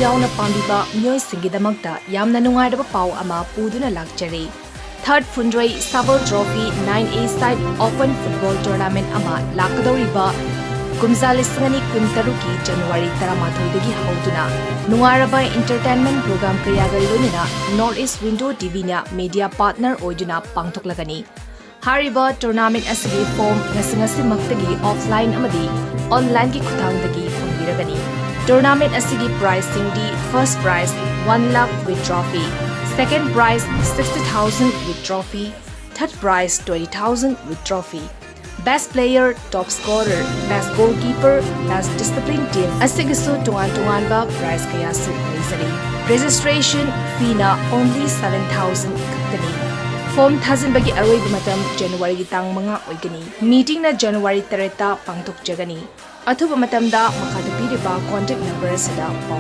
yauna pambiba miyoi singidamakta yamna nungaidaba pau ama puduna lakjari. Third Phundrei Sabal Trophy 9A Side Open Football Tournament ama lakadoriba Kumza Lisangani Kuntaruki January 13 hauduna Nungaraba Entertainment Program Kayaga Lunina Northeast Window TV na media partner oiduna pangtoklagani. Hariba tournament asigi form ngasingasi maktagi offline amadi online ki khutangdagi phangiragani. Tournament asigi prize singdi first prize 1 lakh with trophy, second prize 60,000 with trophy, third prize 20,000 with trophy. Best player, top scorer, best goalkeeper, best discipline team asigisu tungan ba prize kaya su leizari. Registration fee na only 7,000 kaktani. Form thazin bagi aroi matam January gi tang mga oigani. Meeting na January 3 pangtok jagani. Athuba matam da makadapiri ba contact number sada pau